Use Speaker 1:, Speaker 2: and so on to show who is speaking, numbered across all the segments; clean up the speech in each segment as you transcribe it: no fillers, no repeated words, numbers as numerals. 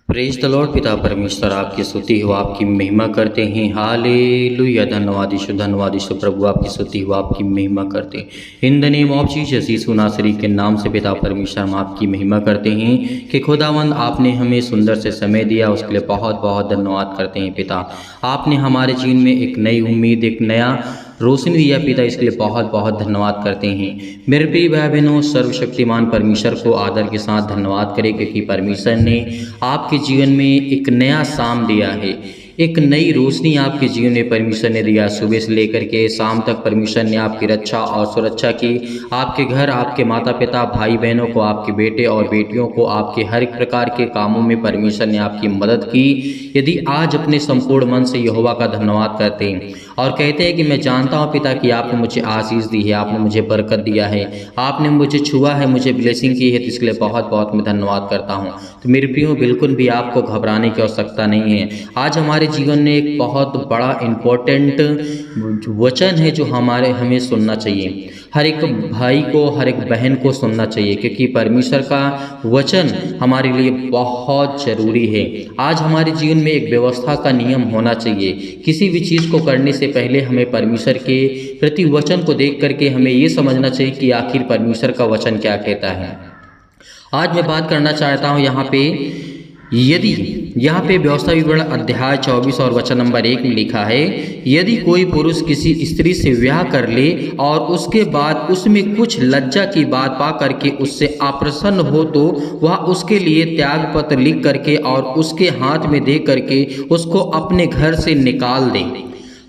Speaker 1: Praise the Lord. पिता परमेश्वर आपकी स्तुति हो, आपकी महिमा करते हैं। हालेलुया। धन्यवाद यीशु प्रभु, आपकी स्तुति हो, आपकी महिमा करते हैं। In the name of Jesus Yeshu नासरी के नाम से पिता परमेश्वर हम आपकी महिमा करते हैं कि खुदावंद आपने हमें सुंदर से समय दिया, उसके लिए बहुत बहुत धन्यवाद करते हैं। पिता आपने हमारे जीवन में एक नई उम्मीद, एक नया रोशनी दिया पिता, इसके लिए बहुत बहुत धन्यवाद करते हैं। मेरे प्रिय भाई बहनों, सर्वशक्तिमान परमेश्वर को आदर के साथ धन्यवाद करें क्योंकि परमेश्वर ने आपके जीवन में एक नया शाम दिया है, एक नई रोशनी आपके जीवन में परमेश्वर ने दिया। सुबह से लेकर के शाम तक परमेश्वर ने आपकी रक्षा और सुरक्षा की। आपके घर, आपके माता पिता, भाई बहनों को, आपके बेटे और बेटियों को, आपके हर एक प्रकार के कामों में परमेश्वर ने आपकी मदद की। यदि आज अपने संपूर्ण मन से यहोवा का धन्यवाद करते हैं और कहते हैं कि मैं जानता हूँ पिता कि आपने मुझे आशीष दी है, आपने मुझे बरकत दिया है, आपने मुझे छुआ है, मुझे ब्लेसिंग की है, तो इसके लिए बहुत बहुत मैं धन्यवाद करता हूँ। तो मेरे प्रियो, बिल्कुल भी आपको घबराने की आवश्यकता नहीं है। आज हमारे जीवन में एक बहुत बड़ा इम्पोर्टेंट वचन है जो हमें सुनना चाहिए। हर एक भाई को, हर एक बहन को सुनना चाहिए क्योंकि परमेश्वर का वचन हमारे लिए बहुत ज़रूरी है। आज हमारे जीवन में एक व्यवस्था का नियम होना चाहिए। किसी भी चीज़ को करने से पहले हमें परमेश्वर के प्रति वचन को देख करके हमें ये समझना चाहिए कि आखिर परमेश्वर का वचन क्या कहता है। आज मैं बात करना चाहता हूँ यहाँ पे व्यवस्था विवरण अध्याय 24 और वचन नंबर 1 में लिखा है, यदि कोई पुरुष किसी स्त्री से विवाह कर ले और उसके बाद उसमें कुछ लज्जा की बात पा करके उससे अप्रसन्न हो तो वह उसके लिए त्याग पत्र लिख करके और उसके हाथ में दे करके उसको अपने घर से निकाल दे।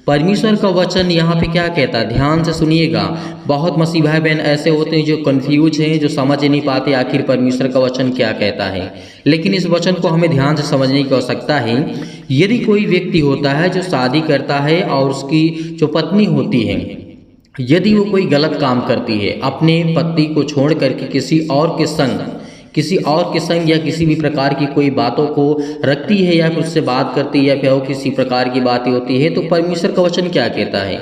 Speaker 1: परमेश्वर का वचन यहाँ पे क्या कहता है, ध्यान से सुनिएगा। बहुत मसीह भाई बहन ऐसे होते हैं जो कंफ्यूज हैं, जो समझ नहीं पाते आखिर परमेश्वर का वचन क्या कहता है। लेकिन इस वचन को हमें ध्यान से समझने की आवश्यकता है। यदि कोई व्यक्ति होता है जो शादी करता है और उसकी जो पत्नी होती है, यदि वो कोई गलत काम करती है, अपने पति को छोड़ करके किसी और के संग या किसी भी प्रकार की कोई बातों को रखती है या फिर उससे बात करती है या फिर किसी प्रकार की बातें होती है, तो परमेश्वर का वचन क्या कहता है।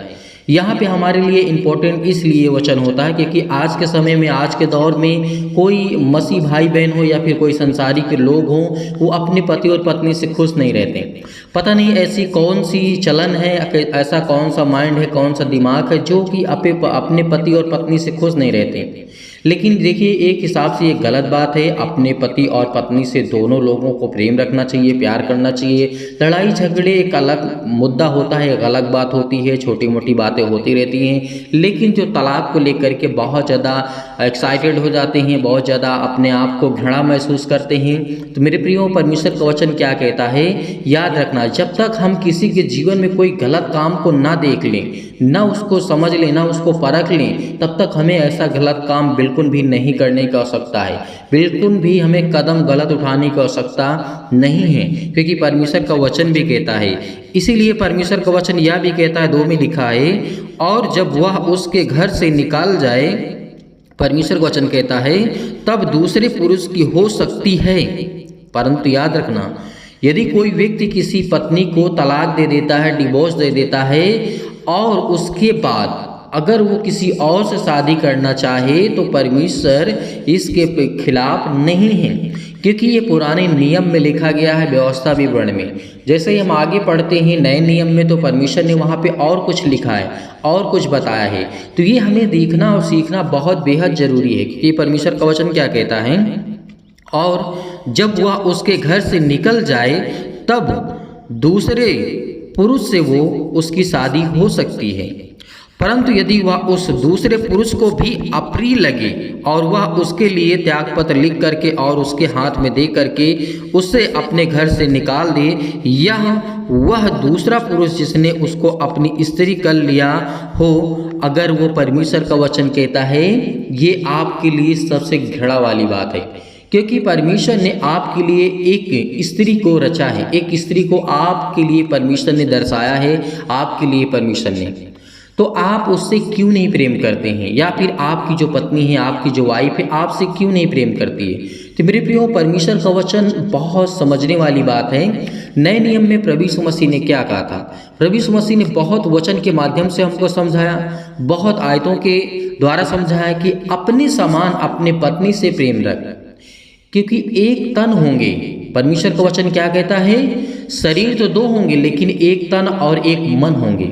Speaker 1: यहाँ पे हमारे लिए इम्पोर्टेंट इसलिए वचन होता है क्योंकि आज के समय में, आज के दौर में कोई मसीह भाई बहन हो या फिर कोई संसारिक लोग हों, वो अपने पति और पत्नी से खुश नहीं रहते। पता नहीं ऐसी कौन सी चलन है, ऐसा कौन सा माइंड है, कौन सा दिमाग है जो कि अपने पति और पत्नी से खुश नहीं रहते। लेकिन देखिए, एक हिसाब से ये गलत बात है। अपने पति और पत्नी से दोनों लोगों को प्रेम रखना चाहिए, प्यार करना चाहिए। लड़ाई झगड़े एक अलग मुद्दा होता है, एक अलग बात होती है, छोटी मोटी बातें होती रहती हैं। लेकिन जो तलाक को लेकर के बहुत ज़्यादा एक्साइटेड हो जाते हैं, बहुत ज़्यादा अपने आप को घृणा महसूस करते हैं, तो मेरे प्रियो, परमेश्वर का वचन क्या कहता है, याद रखना, जब तक हम किसी के जीवन में कोई गलत काम को ना देख लें, ना उसको समझ लें, ना उसको परख लें, तब तक हमें ऐसा गलत काम बिल्कुल भी नहीं करने की आवश्यकता है। बिल्कुल भी हमें कदम गलत उठाने की आवश्यकता नहीं है क्योंकि परमेश्वर का वचन भी कहता है। इसीलिए परमेश्वर का वचन यह भी कहता है, 2 में लिखा है, और जब वह उसके घर से निकाल जाए, परमेश्वर का वचन कहता है, तब दूसरे पुरुष की हो सकती है। परंतु याद रखना, यदि कोई व्यक्ति किसी पत्नी को तलाक दे देता है, डिवोर्स दे देता है, और उसके बाद अगर वो किसी और से शादी करना चाहे, तो परमेश्वर इसके खिलाफ नहीं है क्योंकि ये पुराने नियम में लिखा गया है, व्यवस्था विवरण में। जैसे ही हम आगे पढ़ते हैं नए नियम में, तो परमेश्वर ने वहाँ पे और कुछ लिखा है, और कुछ बताया है। तो ये हमें देखना और सीखना बहुत बेहद ज़रूरी है क्योंकि परमेश्वर का वचन क्या कहता है, और जब वह उसके घर से निकल जाए, तब दूसरे पुरुष से वो उसकी शादी हो सकती है। परंतु यदि वह उस दूसरे पुरुष को भी अप्रिय लगे और वह उसके लिए त्यागपत्र लिख करके और उसके हाथ में दे करके उससे अपने घर से निकाल दे, या वह दूसरा पुरुष जिसने उसको अपनी स्त्री कर लिया हो, अगर वो परमेश्वर का वचन कहता है, ये आपके लिए सबसे घृणा वाली बात है क्योंकि परमेश्वर ने आपके लिए एक स्त्री को रचा है, एक स्त्री को आपके लिए परमेश्वर ने दर्शाया है, आपके लिए परमेश्वर ने। तो आप उससे क्यों नहीं प्रेम करते हैं, या फिर आपकी जो पत्नी है, आपकी जो वाइफ है, आपसे क्यों नहीं प्रेम करती है। तो मेरे प्रियो, परमेश्वर का वचन बहुत समझने वाली बात है। नए नियम में प्रभु यीशु मसीह ने क्या कहा था? प्रभु यीशु मसीह ने बहुत वचन के माध्यम से हमको समझाया, बहुत आयतों के द्वारा समझाया कि अपने समान अपने पत्नी से प्रेम रख, क्योंकि एक तन होंगे। परमेश्वर का वचन क्या कहता है? शरीर तो दो होंगे लेकिन एक तन और एक मन होंगे।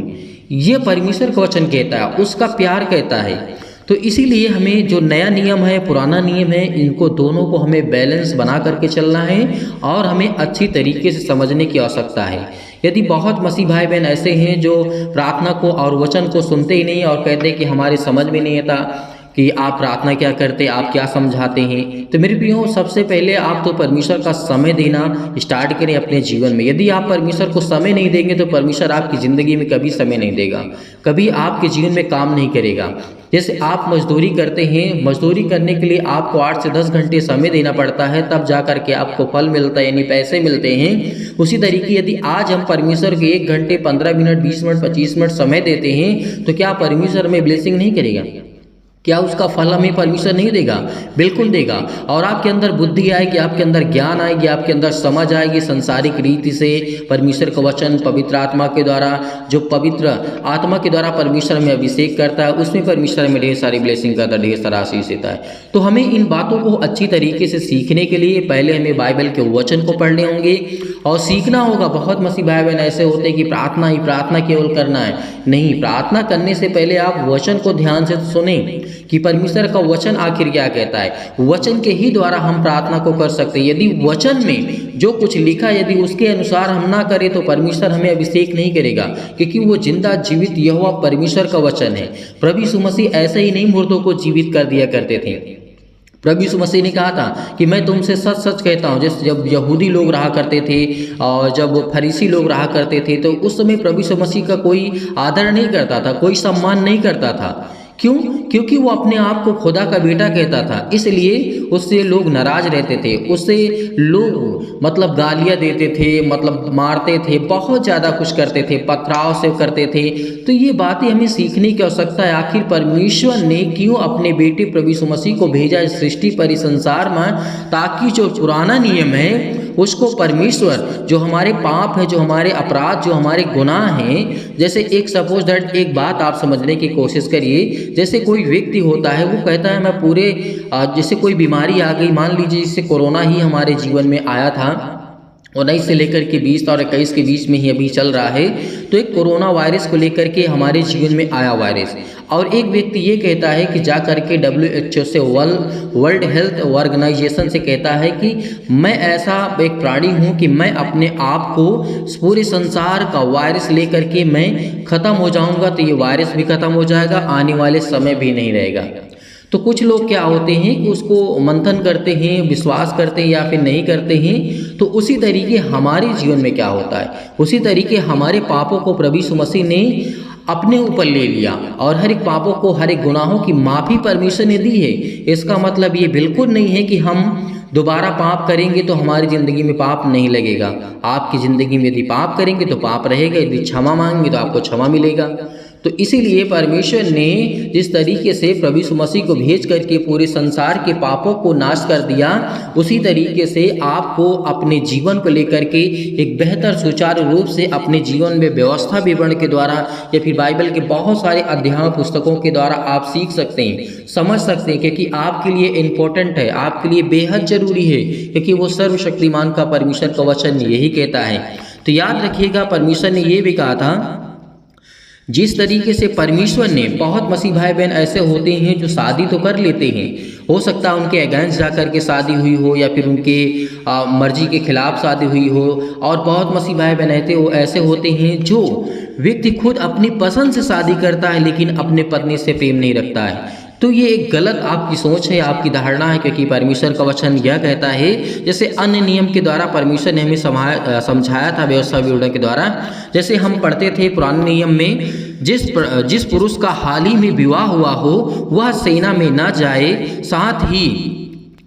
Speaker 1: ये परमेश्वर का वचन कहता है, उसका प्यार कहता है। तो इसीलिए हमें जो नया नियम है, पुराना नियम है, इनको दोनों को हमें बैलेंस बना करके चलना है और हमें अच्छी तरीके से समझने की आवश्यकता है। यदि बहुत मसीह भाई बहन ऐसे हैं जो प्रार्थना को और वचन को सुनते ही नहीं और कहते कि हमारे समझ में नहीं आता कि आप प्रार्थना क्या करते, आप क्या समझाते हैं, तो मेरे प्रियो, सबसे पहले आप तो परमेश्वर का समय देना स्टार्ट करें अपने जीवन में। यदि आप परमेश्वर को समय नहीं देंगे तो परमेश्वर आपकी ज़िंदगी में कभी समय नहीं देगा, कभी आपके जीवन में काम नहीं करेगा। जैसे आप मजदूरी करते हैं, मजदूरी करने के लिए आपको 8 से 10 घंटे समय देना पड़ता है, तब जा कर के आपको फल मिलता है, यानी पैसे मिलते हैं। उसी तरीके यदि आज हम परमेश्वर के 1 घंटे 15 मिनट 20 मिनट 25 मिनट समय देते हैं, तो क्या परमेश्वर हमें ब्लेसिंग नहीं करेगा? क्या उसका फल हमें परमेश्वर नहीं देगा? बिल्कुल देगा। और आपके अंदर बुद्धि आएगी, आपके अंदर ज्ञान आएगी, आपके अंदर समझ आएगी संसारिक रीति से। परमेश्वर का वचन पवित्र आत्मा के द्वारा, जो पवित्र आत्मा के द्वारा परमेश्वर में अभिषेक करता है, उसमें परमेश्वर में ढेर सारी ब्लेसिंग करता है, ढेर सारा आशीष देता है। तो हमें इन बातों को अच्छी तरीके से सीखने के लिए पहले हमें बाइबल के वचन को पढ़ने होंगे और सीखना होगा। बहुत मसीह भाई बहन ऐसे होते हैं कि प्रार्थना ही प्रार्थना केवल करना है। नहीं, प्रार्थना करने से पहले आप वचन को ध्यान से सुने कि परमेश्वर का वचन आखिर क्या कहता है। वचन के ही द्वारा हम प्रार्थना को कर सकते हैं। यदि वचन में जो कुछ लिखा, यदि उसके अनुसार हम ना करें तो परमेश्वर हमें अभिषेक नहीं करेगा, क्योंकि वो जिंदा जीवित यहोवा परमेश्वर का वचन है। प्रभु यीशु मसीह ऐसे ही नहीं मुर्दों को जीवित कर दिया करते थे। प्रभु यीशु मसीह ने कहा था कि मैं तुमसे सच सच कहता हूँ। जैसे जब यहूदी लोग रहा करते थे और जब फरीसी लोग रहा करते थे, तो उस समय प्रभु यीशु मसीह का कोई आदर नहीं करता था, कोई सम्मान नहीं करता था। क्यों? क्योंकि वो अपने आप को खुदा का बेटा कहता था, इसलिए उससे लोग नाराज रहते थे, उससे लोग मतलब गालियाँ देते थे, मतलब मारते थे, बहुत ज़्यादा कुछ करते थे, पथराव से करते थे। तो ये बातें हमें सीखने की आवश्यकता है। आखिर परमेश्वर ने क्यों अपने बेटे प्रभु यीशु मसीह को भेजा इस सृष्टि पर, इस संसार में, ताकि जो पुराना नियम है उसको परमेश्वर, जो हमारे पाप है, जो हमारे अपराध, जो हमारे गुनाह हैं, जैसे एक सपोज दैट एक बात आप समझने की कोशिश करिए। जैसे कोई व्यक्ति होता है, वो कहता है मैं पूरे, जैसे कोई बीमारी आ गई, मान लीजिए जैसे कोरोना ही हमारे जीवन में आया था, 19 से लेकर के 20 और 21 के बीच में ही अभी चल रहा है। तो एक कोरोना वायरस को लेकर के हमारे जीवन में आया वायरस, और एक व्यक्ति ये कहता है कि जा करके WHO से, वर्ल्ड हेल्थ ऑर्गेनाइजेशन से कहता है कि मैं ऐसा एक प्राणी हूँ कि मैं अपने आप को पूरे संसार का वायरस लेकर के मैं ख़त्म हो जाऊँगा, तो ये वायरस भी ख़त्म हो जाएगा, आने वाले समय भी नहीं रहेगा। तो कुछ लोग क्या होते हैं कि उसको मंथन करते हैं, विश्वास करते हैं या फिर नहीं करते हैं। तो उसी तरीके हमारे जीवन में क्या होता है, उसी तरीके हमारे पापों को प्रभु यीशु मसीह ने अपने ऊपर ले लिया और हर एक पापों को, हर एक गुनाहों की माफ़ी परमेश्वर ने दी है। इसका मतलब ये बिल्कुल नहीं है कि हम दोबारा पाप करेंगे तो हमारी ज़िंदगी में पाप नहीं लगेगा। आपकी ज़िंदगी में यदि पाप करेंगे तो पाप रहेगा, यदि क्षमा मांगेंगे तो आपको क्षमा मिलेगा। तो इसीलिए परमेश्वर ने जिस तरीके से प्रभु यीशु मसीह को भेज करके पूरे संसार के पापों को नाश कर दिया, उसी तरीके से आपको अपने जीवन को लेकर के एक बेहतर सुचारू रूप से अपने जीवन में व्यवस्था विवरण के द्वारा या फिर बाइबल के बहुत सारे अध्याय पुस्तकों के द्वारा आप सीख सकते हैं, समझ सकते हैं, क्योंकि आपके लिए इम्पोर्टेंट है, आपके लिए बेहद ज़रूरी है, क्योंकि वो सर्वशक्तिमान का परमेश्वर का वचन यही कहता है। तो याद रखिएगा, परमेश्वर ने ये भी कहा था, जिस तरीके से परमेश्वर ने, बहुत मसीह भाई बहन ऐसे होते हैं जो शादी तो कर लेते हैं, हो सकता है उनके अगेंस्ट जा कर के शादी हुई हो या फिर उनके मर्जी के खिलाफ शादी हुई हो, और बहुत मसीह भाई बहन ऐसे होते हैं जो व्यक्ति खुद अपनी पसंद से शादी करता है लेकिन अपने पत्नी से प्रेम नहीं रखता है। तो ये एक गलत आपकी सोच है, आपकी धारणा है, क्योंकि परमेश्वर का वचन यह कहता है, जैसे अन्य नियम के द्वारा परमेश्वर ने हमें समझाया था व्यवस्था विवरण के द्वारा। जैसे हम पढ़ते थे पुराने नियम में, जिस पुरुष का हाल ही में विवाह हुआ हो वह सेना में न जाए, साथ ही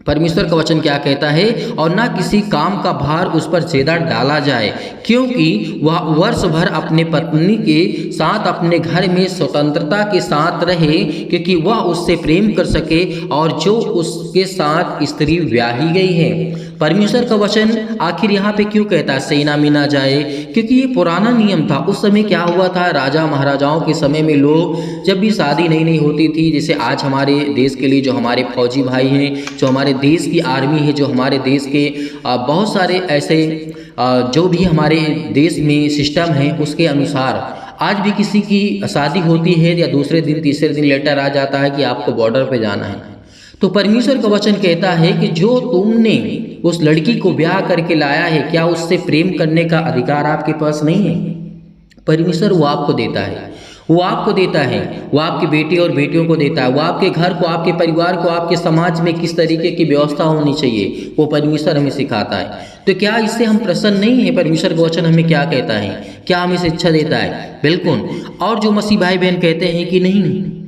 Speaker 1: परमेश्वर का वचन क्या कहता है, और ना किसी काम का भार उस पर ज्यादा डाला जाए, क्योंकि वह वर्ष भर अपने पत्नी के साथ अपने घर में स्वतंत्रता के साथ रहे, क्योंकि वह उससे प्रेम कर सके और जो उसके साथ स्त्री ब्याही गई है। परमेश्वर का वचन आखिर यहाँ पे क्यों कहता है सेना में ना जाए, क्योंकि ये पुराना नियम था। उस समय क्या हुआ था, राजा महाराजाओं के समय में लोग जब भी शादी नई होती थी, जैसे आज हमारे देश के लिए जो हमारे फौजी भाई हैं, जो हमारे देश की आर्मी है, जो हमारे देश के बहुत सारे ऐसे जो भी हमारे देश में सिस्टम है, उसके अनुसार आज भी किसी की शादी होती है या दूसरे दिन तीसरे दिन लेटर आ जाता है कि आपको बॉर्डर पे जाना है। तो परमेश्वर का वचन कहता है कि जो तुमने उस लड़की को ब्याह करके लाया है, क्या उससे प्रेम करने का अधिकार आपके पास नहीं है? परमेश्वर वो आपको देता है, वो आपको देता है, वो आपके बेटे और बेटियों को देता है, वो आपके घर को, आपके परिवार को, आपके समाज में किस तरीके की व्यवस्था होनी चाहिए, वो परमेश्वर हमें सिखाता है। तो क्या इससे हम प्रसन्न नहीं है? परमेश्वर का वचन हमें क्या कहता है, क्या हमें शिक्षा देता है? बिल्कुल। और जो मसीह भाई बहन कहते हैं कि नहीं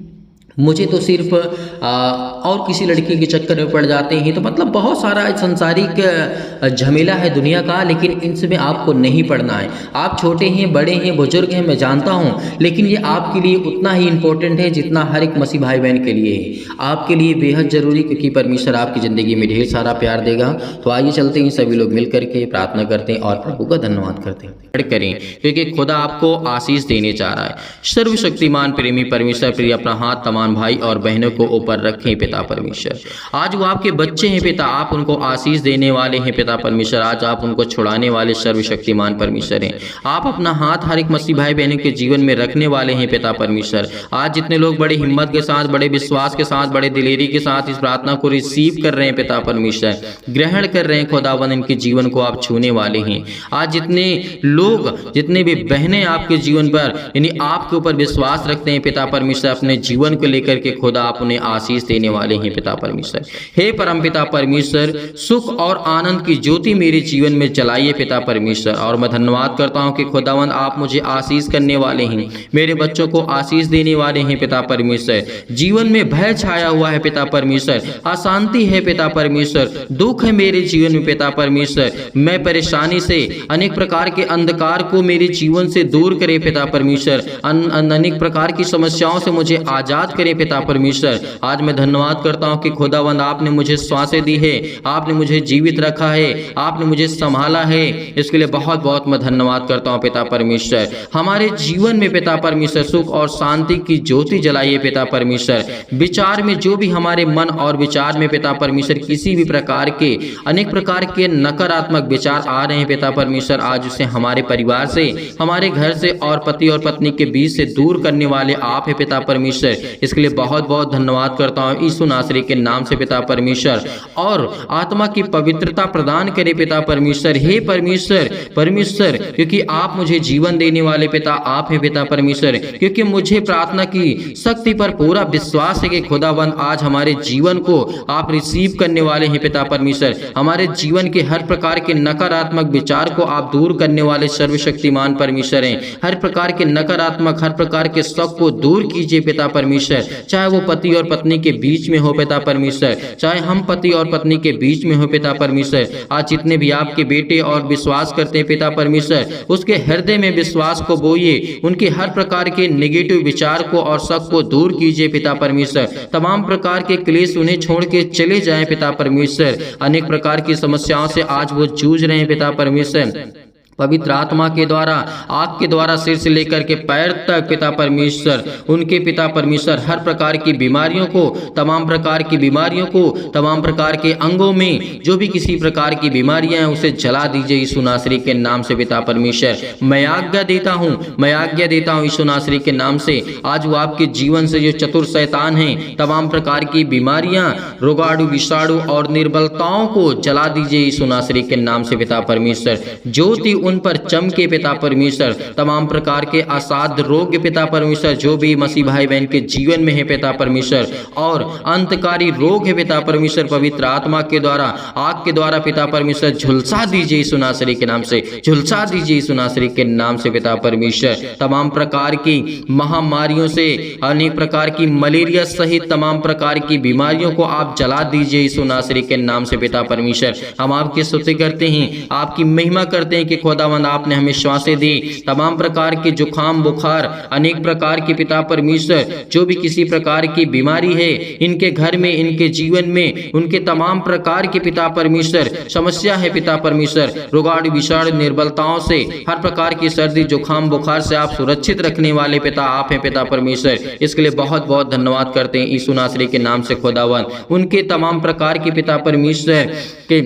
Speaker 1: मुझे तो सिर्फ और किसी लड़की के चक्कर में पड़ जाते हैं, तो मतलब बहुत सारा संसारिक झमेला है दुनिया का, लेकिन इनसे में आपको नहीं पड़ना है। आप छोटे हैं, बड़े हैं, बुजुर्ग हैं, मैं जानता हूं, लेकिन ये आपके लिए उतना ही इम्पोर्टेंट है जितना हर एक मसीह भाई बहन के लिए है। आपके लिए बेहद जरूरी, क्योंकि परमेश्वर आपकी ज़िंदगी में ढेर सारा प्यार देगा। तो आइए चलते हैं, सभी लोग मिल करके प्रार्थना करते हैं और प्रभु का धन्यवाद करते हैं, करें, क्योंकि खुदा आपको आशीष देने जा रहा है। सर्वशक्तिमान प्रेमी परमेश्वर प्रिय अपना हाथ तमाम भाई और बहनों को ऊपर रखें पिता परमेश्वर। आज वो आपके बच्चे हैं पिता, आप उनको आशीष देने वाले हैं पिता परमेश्वर। आज आप उनको छुड़ाने वाले सर्वशक्तिमान परमेश्वर हैं। आप अपना हाथ हर एक मसीह भाई बहनों के जीवन में रखने वाले हैं पिता परमेश्वर। आज जितने लोग बड़ी हिम्मत के साथ, बड़े विश्वास के साथ, बड़े दिलेरी के साथ इस प्रार्थना को रिसीव कर रहे हैं पिता परमेश्वर, ग्रहण कर रहे हैं खुदावन, इनके जीवन को आप छूने वाले हैं। आज जितने लोग, जितने भी बहनें आपके जीवन पर यानी आपके ऊपर विश्वास रखते हैं पिता परमेश्वर, अपने जीवन को लेकर के खुदा आप उन्हें आशीष देने वाले हैं पिता परमेश्वर। हे परम पिता परमेश्वर, सुख और आनंद की ज्योति मेरे जीवन में जलाइए पिता परमेश्वर। और मैं धन्यवाद करता हूं कि खुदावंद आप मुझे आशीष करने वाले हैं, मेरे बच्चों को आशीष देने वाले हैं पिता परमेश्वर। जीवन में भय छाया हुआ है पिता परमेश्वर, अशांति है पिता परमेश्वर, दुख है मेरे जीवन में पिता परमेश्वर। मैं परेशानी से, अनेक प्रकार के अंधकार को मेरे जीवन से दूर करे पिता परमेश्वर, अनेक प्रकार की समस्याओं से मुझे आजाद करे पिता परमेश्वर। आज मैं धन्यवाद करता हूं कि खुदावंद आपने मुझे श्वासें दी है, आपने मुझे जीवित रखा है, आपने मुझे संभाला है, इसके लिए बहुत बहुत मैं धन्यवाद करता हूं पिता परमेश्वर। हमारे जीवन में पिता परमेश्वर सुख और शांति की ज्योति जलाइए पिता परमेश्वर। विचार में जो भी हमारे मन और विचार में पिता परमेश्वर किसी भी प्रकार के, अनेक प्रकार के नकारात्मक विचार आ रहे हैं पिता परमेश्वर, आज उसे हमारे परिवार से, हमारे घर से और पति और पत्नी के बीच से दूर करने वाले आप है पिता परमेश्वर। इसके लिए बहुत बहुत धन्यवाद करता हूँ यीशु नासरी के नाम से पिता परमेश्वर। और आत्मा की पवित्रता प्रदान करे पिता परमेश्वर। हे परमेश्वर, परमेश्वर, क्योंकि आप मुझे जीवन देने वाले पिता आप है पिता परमेश्वर, क्योंकि मुझे प्रार्थना की शक्ति पर पूरा विश्वास है कि खुदावंद आज हमारे जीवन को आप रिसीव करने वाले हैं पिता परमेश्वर। हमारे जीवन के हर प्रकार के नकारात्मक विचार को आप दूर करने वाले सर्वशक्तिमान परमेश्वर हैं। हर प्रकार के नकारात्मक, हर प्रकार के शक को दूर कीजिए पिता परमेश्वर, चाहे वो पति और पत्नी के बीच में हो पिता परमेश्वर, चाहे हम पति और पत्नी के बीच में हो पिता परमेश्वर। आज जितने भी आपके बेटे और विश्वास करते हैं पिता परमेश्वर, उसके हृदय में विश्वास को बोइए, उनके हर प्रकार के नेगेटिव विचार को और शक को दूर कीजिए पिता परमेश्वर। तमाम प्रकार के क्लेश उन्हें छोड़ के चले जाएं पिता परमेश्वर। अनेक प्रकार की समस्याओं से आज वो जूझ रहे हैं पिता परमेश्वर। पवित्र आत्मा के द्वारा, आग के द्वारा सिर से लेकर के पैर तक पिता परमेश्वर, उनके पिता परमेश्वर हर प्रकार की बीमारियों को, तमाम प्रकार की बीमारियों को, तमाम प्रकार के अंगों में जो भी किसी प्रकार की बीमारियां हैं उसे जला दीजिए यीशु नासरी के नाम से पिता परमेश्वर। मैं आज्ञा देता हूं, मैं आज्ञा देता हूं यीशु नासरी के नाम से। आज वो आपके जीवन से जो चतुर शैतान हैं, तमाम प्रकार की बीमारियां, रोगाणु, विषाणु और निर्बलताओं को जला दीजिए यीशु नासरी के नाम से पिता परमेश्वर। ज्योति उन पर चमके पिता परमेश्वर। तमाम प्रकार के असाध्य रोग पिता परमेश्वर जो भी मसीह भाई बहन के जीवन में है पिता परमेश्वर, और अंतकारी रोग है पिता परमेश्वर, पवित्र आत्मा के द्वारा, आग के द्वारा पिता परमेश्वर झुलसा दीजिए यीशु नासरी के नाम से, झुलसा दीजिए यीशु नासरी के नाम से पिता परमेश्वर। तमाम प्रकार की महामारियों से, अनेक प्रकार की मलेरिया सहित तमाम प्रकार की बीमारियों को आप जला दीजिए यीशु नासरी के नाम से पिता परमेश्वर। हम आपकी स्तुति करते हैं, आपकी महिमा करते हैं कि खुदावंद आपने हमें श्वासें दी। तमाम प्रकार के जुखाम बुखार, अनेक प्रकार के पिता परमेश्वर जो भी किसी प्रकार की बीमारी है इनके घर में, इनके जीवन में, उनके तमाम प्रकार के पिता परमेश्वर समस्या है पिता परमेश्वर, रोगाणु विषाणु निर्बलताओं से, हर प्रकार की सर्दी जुखाम बुखार से आप सुरक्षित रखने वाले पिता आप हैं पिता परमेश्वर। इसके लिए बहुत बहुत धन्यवाद करते हैं यीशु नासरी के नाम से खुदावंद। उनके तमाम प्रकार के पिता परमेश्वर के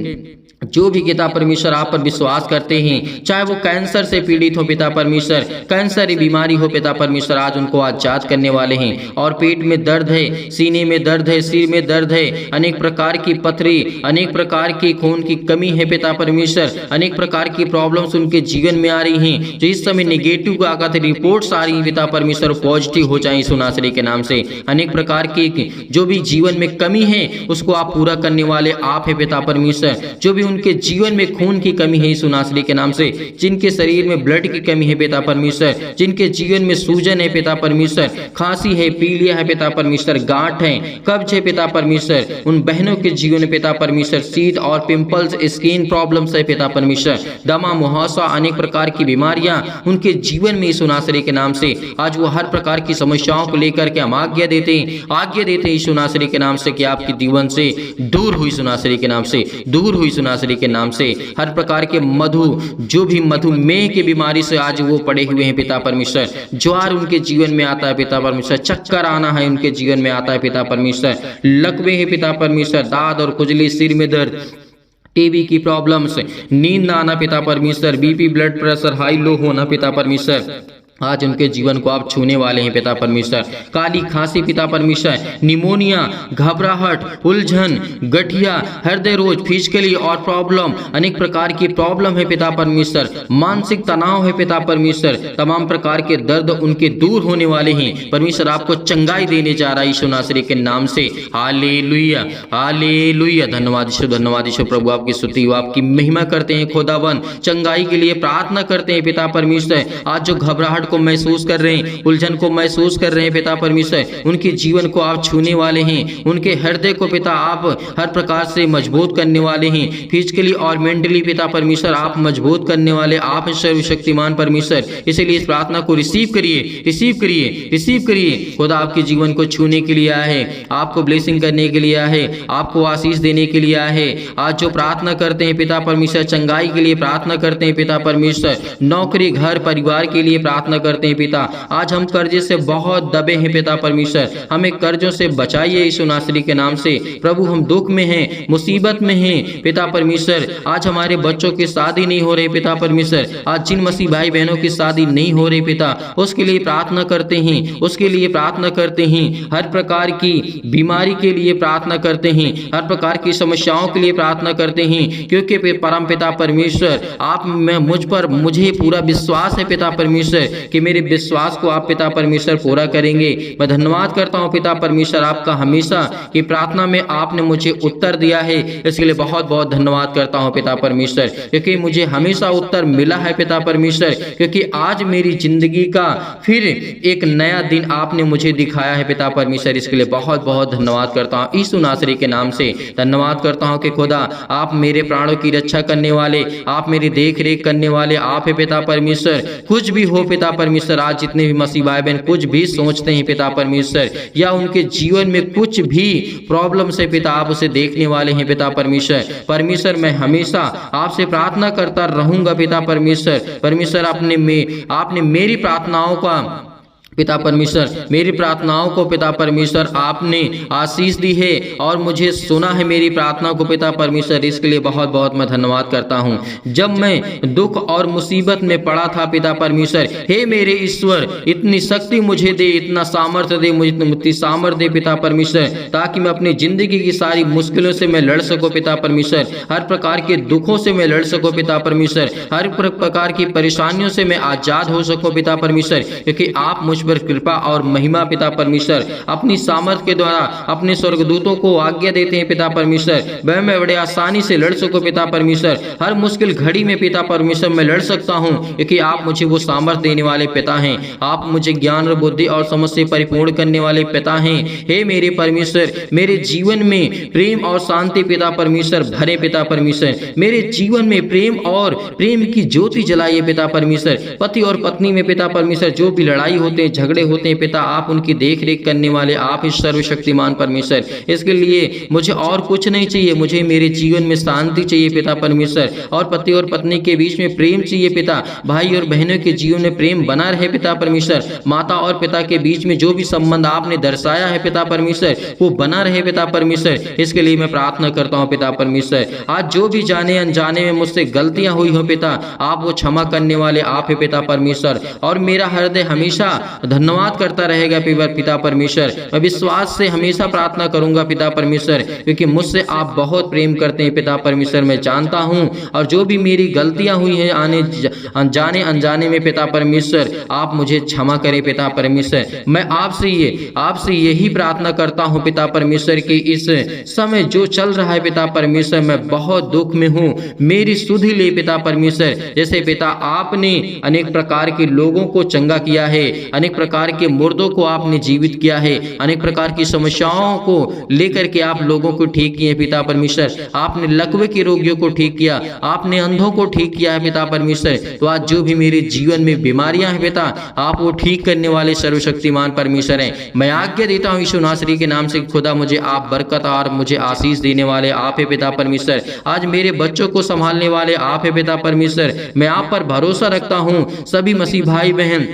Speaker 1: जो भी पिता परमेश्वर आप पर विश्वास करते हैं, चाहे वो कैंसर से पीड़ित हो पिता परमेश्वर, कैंसर की बीमारी हो पिता परमेश्वर, आज उनको आजाद करने वाले हैं। और पेट में दर्द है, सीने में दर्द है, सिर में दर्द है, अनेक प्रकार की पथरी, अनेक प्रकार की खून की कमी है पिता परमेश्वर, अनेक प्रकार की प्रॉब्लम्स उनके जीवन में आ रही हैं, जो इस समय नेगेटिव आकर रिपोर्ट्स आ रही हैं पिता परमेश्वर, पॉजिटिव हो जाए यीशु नासरी के नाम से। अनेक प्रकार की जो भी जीवन में कमी है उसको आप पूरा करने वाले आप है पिता परमेश्वर। जो भी उनके जीवन में खून की कमी है यीशु नासरी के नाम से, जिनके शरीर में ब्लड की कमी है पिता परमेश्वर, जिनके जीवन में सूजन है पिता परमेश्वर, खांसी है, पीलिया है पिता परमेश्वर, गांठ है, कब्ज है पिता परमेश्वर, उन बहनों के जीवन में पिता परमेश्वर सीद और पिंपल्स, स्किन प्रॉब्लम्स है पिता परमेश्वर, दमा मुहासा, अनेक प्रकार की बीमारियां उनके जीवन में यीशु नासरी के नाम से, आज वो हर प्रकार की समस्याओं को लेकर के हम आज्ञा देते हैं यीशु नासरी के नाम से कि आपकी जीवन से दूर हुई यीशु नासरी के नाम से, दूर हुई यीशु नासरी के नाम से। हर प्रकार के जो भी मधुमेह की बीमारी से आज वो पड़े हुए हैं पिता परमेश्वर, ज्वार उनके जीवन में आता है पिता परमेश्वर, चक्कर आना है उनके जीवन में आता है पिता परमेश्वर, लकवे है पिता परमेश्वर, दाद और खुजली, सिर में दर्द, टीबी की प्रॉब्लम्स, नींद ना आना पिता परमेश्वर, BP blood pressure high low होना पिता परमेश्वर, आज उनके जीवन को आप छूने वाले हैं पिता परमेश्वर। काली खांसी पिता परमेश्वर, निमोनिया, घबराहट, उलझन, गठिया, हृदय रोग, फिजिकली और प्रॉब्लम, अनेक प्रकार की प्रॉब्लम है पिता परमेश्वर, मानसिक तनाव है पिता परमेश्वर, तमाम प्रकार के दर्द उनके दूर होने वाले हैं परमेश्वर, आपको चंगाई देने जा रहा है यीशु नासरी के नाम से। हालेलुया, हालेलुया, धन्यवाद यीशु, धन्यवाद यीशु प्रभु, आपकी स्तुति आपकी महिमा करते हैं खुदावन, चंगाई के लिए प्रार्थना करते हैं पिता परमेश्वर। आज जो घबराहट को महसूस कर रहे हैं, उलझन को महसूस कर रहे हैं पिता परमेश्वर, उनके जीवन को आप छूने वाले हैं, उनके हृदय को पिता आप हर प्रकार से मजबूत करने वाले हैं, फिजिकली और मेंटली पिता परमेश्वर आप मजबूत करने वाले आप सर्वशक्तिमान परमेश्वर। इसलिए इस प्रार्थना को रिसीव करिए, रिसीव करिए, रिसीव करिए। खुदा आपके जीवन को छूने के लिए आया है, आपको ब्लेसिंग करने के लिए आया है, आपको आशीष देने के लिए आया है। आज जो प्रार्थना करते हैं पिता परमेश्वर, चंगाई के लिए प्रार्थना करते हैं पिता परमेश्वर, नौकरी, घर, परिवार के लिए प्रार्थना करते हैं पिता। आज हम कर्जे से बहुत दबे हैं पिता परमेश्वर, हमें कर्जों से बचाइए यीशु नासरी के नाम से। प्रभु हम दुख में हैं, मुसीबत में हैं पिता परमेश्वर, आज हमारे बच्चों की शादी नहीं हो रही पिता परमेश्वर, आज जिन मसीह भाई बहनों की शादी नहीं हो रही पिता, उसके लिए प्रार्थना करते हैं, उसके लिए प्रार्थना करते हैं, हर प्रकार की बीमारी के लिए प्रार्थना करते हैं, हर प्रकार की समस्याओं के लिए प्रार्थना करते हैं, क्योंकि परम पिता परमेश्वर आप मुझे पूरा विश्वास है पिता परमेश्वर कि मेरे विश्वास को आप पिता परमेश्वर पूरा करेंगे। मैं धन्यवाद करता हूं पिता परमेश्वर आपका हमेशा कि प्रार्थना में आपने मुझे उत्तर दिया है, इसके लिए बहुत बहुत धन्यवाद करता हूं पिता परमेश्वर, क्योंकि मुझे हमेशा उत्तर मिला है पिता परमेश्वर, क्योंकि आज मेरी जिंदगी का फिर एक नया दिन आपने मुझे दिखाया है पिता परमेश्वर। इसके लिए बहुत बहुत धन्यवाद करता हूँ यीशु नासरी के नाम से। धन्यवाद करता हूँ कि खुदा आप मेरे प्राणों की रक्षा करने वाले, आप मेरी देख रेख करने वाले आप है पिता परमेश्वर। कुछ भी हो पिता परमेश्वर, आज जितने भी मसीह भाई बहन कुछ भी सोचते हैं पिता परमेश्वर, या उनके जीवन में कुछ भी प्रॉब्लम से पिता आप उसे देखने वाले हैं पिता परमेश्वर। परमेश्वर मैं हमेशा आपसे प्रार्थना करता रहूंगा पिता परमेश्वर। परमेश्वर आपने मेरी प्रार्थनाओं का पिता परमेश्वर, मेरी प्रार्थनाओं को पिता परमेश्वर आपने आशीष दी है और मुझे सुना है मेरी प्रार्थना को पिता परमेश्वर, इसके लिए बहुत बहुत मैं धन्यवाद करता हूँ। जब मैं दुख और मुसीबत में पड़ा था पिता परमेश्वर, हे मेरे ईश्वर, इतनी शक्ति मुझे दे, इतना सामर्थ्य दे, मुझे इतनी सामर्थ्य दे पिता परमेश्वर, ताकि मैं अपनी जिंदगी की सारी मुश्किलों से मैं लड़ सकूं पिता परमेश्वर, हर प्रकार के दुखों से मैं लड़ सकूं पिता परमेश्वर, हर प्रकार की परेशानियों से मैं आजाद हो सकूं पिता परमेश्वर, क्योंकि आप मुझ पर कृपा और महिमा पिता परमेश्वर अपनी सामर्थ्य के द्वारा अपने स्वर्गदूतों को आज्ञा देते हैं पिता परमेश्वर, वह मैं बड़े आसानी से लड़ सकूं पिता परमेश्वर, हर मुश्किल घड़ी में पिता परमेश्वर मैं लड़ सकता हूं, क्योंकि आप मुझे वो सामर्थ्य देने वाले पिता हैं। आप मुझे ज्ञान और बुद्धि और समझ से परिपूर्ण करने वाले पिता हैं। हे मेरे परमेश्वर, मेरे जीवन में प्रेम और शांति पिता परमेश्वर भरे पिता परमेश्वर, मेरे जीवन में प्रेम और प्रेम की ज्योति जलाइए पिता परमेश्वर। पति और पत्नी में पिता परमेश्वर जो भी लड़ाई होते हैं, झगड़े होते हैं पिता, आप उनकी देख रेख करने वाले आप इस सर्वशक्तिमान परमेश्वर, इसके लिए मुझे और कुछ नहीं चाहिए, मुझे मेरे जीवन में शांति चाहिए पिता परमेश्वर, और पति और पत्नी के बीच में प्रेम चाहिए पिता, भाई और बहनों के जीवन में प्रेम बना रहे पिता परमेश्वर, माता और पिता के बीच में जो भी संबंध आपने दर्शाया है पिता परमेश्वर वो बना रहे पिता परमेश्वर, इसके लिए मैं प्रार्थना करता हूँ पिता परमेश्वर। आज जो भी जाने अनजाने में मुझसे गलतियां हुई हो पिता, आप वो क्षमा करने वाले आप है पिता परमेश्वर, और मेरा हृदय हमेशा धन्यवाद करता रहेगा पिता परमेश्वर। मैं विश्वास से हमेशा प्रार्थना करूंगा पिता परमेश्वर, क्योंकि मुझसे आप बहुत प्रेम करते हैं पिता परमेश्वर, मैं जानता हूं, और जो भी मेरी गलतियां हुई हैं जाने अनजाने में पिता परमेश्वर, आप मुझे क्षमा करें पिता परमेश्वर। मैं आपसे यही प्रार्थना करता हूं पिता परमेश्वर कि इस समय जो चल रहा है पिता परमेश्वर, मैं बहुत दुख में हूं, मेरी सुधि ले पिता परमेश्वर। जैसे पिता आपने अनेक प्रकार के लोगों को चंगा किया है, अनेक प्रकार के मुर्दों को आपने जीवित किया है, अनेक प्रकार की समस्याओं को लेकर के आप लोगों को ठीक किए पिता परमेश्वर, आपने लकवे के रोगियों को ठीक किया, आपने अंधों को ठीक किया है पिता परमेश्वर। तो आज जो भी मेरे जीवन में बीमारियां हैं पिता, आप वो ठीक करने वाले सर्वशक्तिमान परमेश्वर हैं। मैं आज्ञा देता हूं यीशु नासरी के नाम से, खुदा मुझे आप बरकत और मुझे आशीष देने वाले आप है पिता परमेश्वर। आज मेरे बच्चों को संभालने वाले आप है पिता परमेश्वर, मैं आप पर भरोसा रखता हूं। सभी मसीह भाई बहन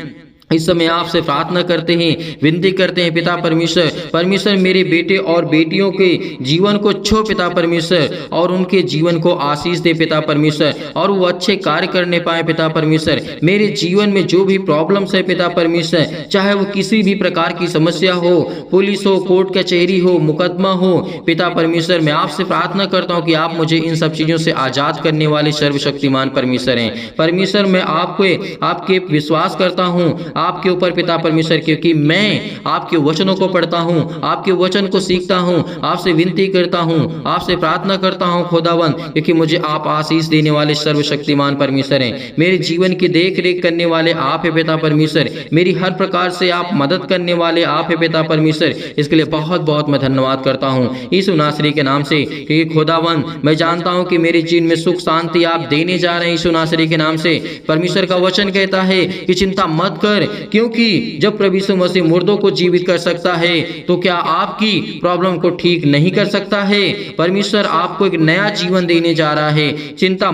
Speaker 1: इस समय आपसे प्रार्थना करते हैं, विनती करते हैं पिता परमेश्वर, मेरे बेटे और बेटियों के जीवन को छो पिता परमेश्वर, और उनके जीवन को आशीष दे पिता परमेश्वर, और वो अच्छे कार्य करने पाए पिता परमेश्वर। मेरे जीवन में जो भी प्रॉब्लम्स है पिता परमेश्वर, चाहे वो किसी भी प्रकार की समस्या हो, पुलिस हो, कोर्ट कचहरी हो, मुकदमा हो पिता परमेश्वर, मैं आपसे प्रार्थना करता हूँ कि आप मुझे इन सब चीजों से आजाद करने वाले सर्वशक्तिमान परमेश्वर हैं। परमेश्वर, मैं आपके विश्वास करता हूँ आपके ऊपर पिता परमेश्वर, क्योंकि मैं आपके वचनों को पढ़ता हूं, आपके वचन को सीखता हूं, आपसे विनती करता हूं, आपसे प्रार्थना करता हूं खुदावन, क्योंकि मुझे आप आशीष देने वाले सर्वशक्तिमान परमेश्वर हैं। मेरे जीवन की देख रेख करने वाले आप है पिता परमेश्वर, मेरी हर प्रकार से आप मदद करने वाले आप है पिता परमेश्वर, इसके लिए बहुत बहुत मैं धन्यवाद करता हूँ यीशु नासरी के नाम से। क्योंकि खुदावन, मैं जानता हूँ कि मेरे जीवन में सुख शांति आप देने जा रहे हैं यीशु नासरी के नाम से। परमेश्वर का वचन कहता है कि चिंता मत कर, क्योंकि जब प्रभु यीशु मसीह मुर्दों को जीवित कर सकता है तो क्या आपकी प्रॉब्लम को ठीक नहीं कर सकता है? परमेश्वर आपको एक नया जीवन देने जा रहा है। चिंता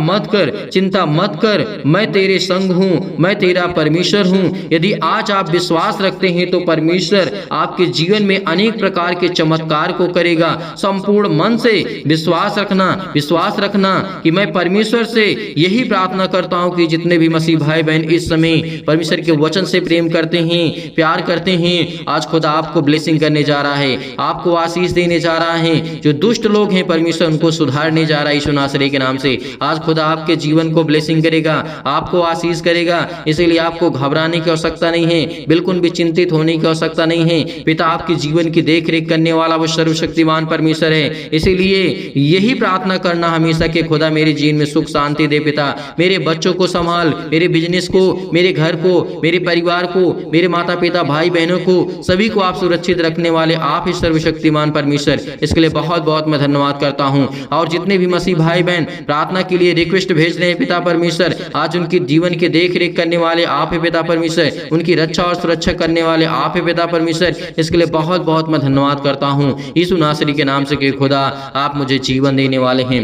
Speaker 1: मत कर, मैं तेरे संग हूँ, मैं तेरा परमेश्वर हूँ। यदि आज आप विश्वास रखते हैं तो परमेश्वर आपके जीवन में अनेक प्रकार के चमत्कार को करेगा। संपूर्ण मन से विश्वास रखना कि मैं परमेश्वर से यही प्रार्थना करता हूँ कि जितने भी मसीह भाई बहन इस समय परमेश्वर के वचन से प्रेम करते हैं, प्यार करते हैं, आज खुदा आपको ब्लेसिंग करने जा रहा है, आपको आशीष देने जा रहा है। जो दुष्ट लोग हैं परमेश्वर उनको सुधारने जा रहा है यीशु नासरी के नाम से। आज खुदा आपके जीवन को ब्लेसिंग करेगा, आपको आशीष करेगा। इसीलिए आपको घबराने की आवश्यकता नहीं है, बिल्कुल भी चिंतित होने की आवश्यकता नहीं है। पिता आपके जीवन की देख रेख करने वाला वो सर्वशक्तिमान परमेश्वर है। इसीलिए यही प्रार्थना करना हमेशा कि खुदा मेरे जीवन में सुख शांति दे। पिता मेरे बच्चों को संभाल, मेरे बिजनेस को, मेरे घर को, मेरे परिवार को, मेरे माता पिता भाई बहनों को, सभी को आप सुरक्षित रखने वाले आप ही सर्वशक्तिमान परमेश्वर। इसके लिए बहुत बहुत मैं धन्यवाद करता हूं। और जितने भी मसीह भाई बहन प्रार्थना के लिए रिक्वेस्ट भेज रहे हैं पिता परमेश्वर, आज उनके जीवन की देख रेख करने वाले आप है पिता परमेश्वर, उनकी रक्षा और सुरक्षा करने वाले आप है पिता परमेश्वर। इसके लिए बहुत बहुत मैं धन्यवाद करता हूँ यीशु नासरी के नाम से कि खुदा आप मुझे जीवन देने वाले हैं।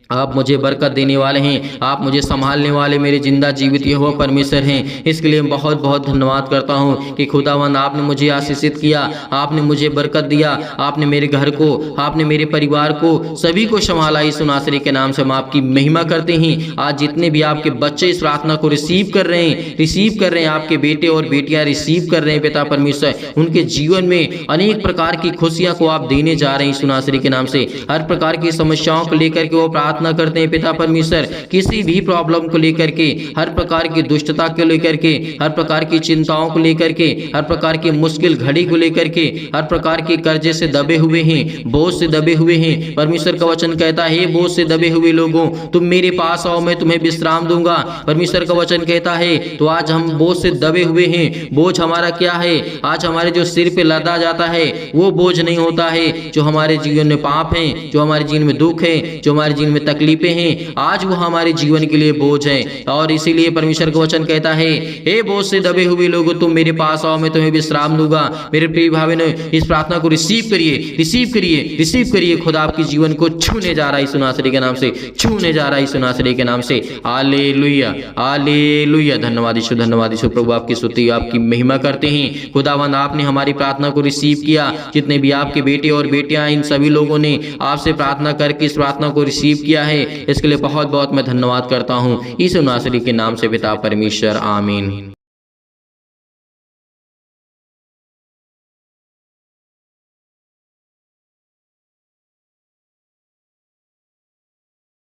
Speaker 1: आप मुझे बरकत देने वाले हैं, आप मुझे संभालने वाले मेरे जिंदा जीवित यहोवा परमेश्वर हैं। इसके लिए मैं बहुत बहुत धन्यवाद करता हूँ कि खुदावंद आपने मुझे आशीषित किया, आपने मुझे बरकत दिया, आपने मेरे घर को, आपने मेरे परिवार को, सभी को संभाला। यीशु नासरी के नाम से हम आपकी महिमा करते हैं। आज जितने भी आपके बच्चे इस प्रार्थना को रिसीव कर रहे हैं, आपके बेटे और बेटियां रिसीव कर रहे हैं पिता परमेश्वर, उनके जीवन में अनेक प्रकार की खुशियां को आप देने जा रहे हैं यीशु नासरी के नाम से। हर प्रकार की समस्याओं को लेकर के वो प्रार्थना करते हैं पिता परमेश्वर, किसी भी प्रॉब्लम को लेकर के, हर प्रकार की दुष्टता को लेकर के, हर प्रकार की चिंताओं को लेकर के, हर प्रकार की मुश्किल घड़ी को लेकर के, हर प्रकार के कर्जे से दबे हुए हैं, बोझ से दबे हुए हैं। परमेश्वर का वचन कहता है, बोझ से दबे हुए लोगों तुम मेरे पास आओ, मैं तुम्हें विश्राम दूंगा। परमेश्वर का वचन कहता है, तो आज हम बोझ से दबे हुए हैं। बोझ हमारा क्या है? आज हमारे जो सिर पे लदा जाता है वो बोझ नहीं होता है। जो हमारे जीवन में पाप है, जो हमारे जीवन में दुख है, जो हमारे जीवन में तकलीफें हैं, आज वो हमारे जीवन के लिए बोझ है। और इसीलिए परमेश्वर का वचन कहता है, हे बोझ से दबे हुए लोगों तुम मेरे पास आओ, मैं तुम्हें विश्राम दूंगा। मेरे प्रिय भाई ने इस प्रार्थना को रिसीव करिए, रिसीव करिए, रिसीव करिए। खुदा आपके जीवन को छूने जा रहा है यीशु नासरी के नाम से, छूने जा रहा है यीशु नासरी के नाम से। Hallelujah, hallelujah. धन्यवाद यीशु, धन्यवाद यीशु। प्रभु आपकी स्तुति, आपकी महिमा करते हैं। खुदावंद आपने हमारी प्रार्थना को रिसीव किया। जितने भी आपके बेटे और बेटियां, इन सभी लोगों ने आपसे प्रार्थना करके इस प्रार्थना को रिसीव किया है, इसके लिए बहुत बहुत मैं धन्यवाद करता हूँ यीशु नासरी के नाम से पिता परमेश्वर, आमीन।